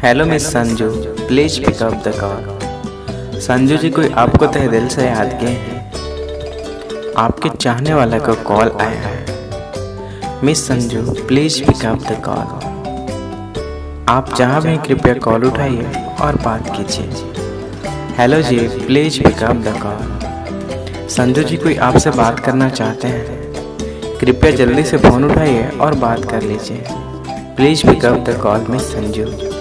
Hello miss Sanju, please pick up the call. Sanju ji, कोई आपको तहे दिल से याद किए हैं। आपके चाहने वाला को कॉल आया है। Miss Sanju, please pick up the call. आप जहाँ भी कृपया कॉल उठाइए और बात कीजिए। हेलो जी, please pick up the call. Sanju ji, कोई आपसे बात करना चाहते हैं। कृपया जल्दी से फ़ोन उठाइए और बात कर लीजिए। Please pick up the call miss Sanju.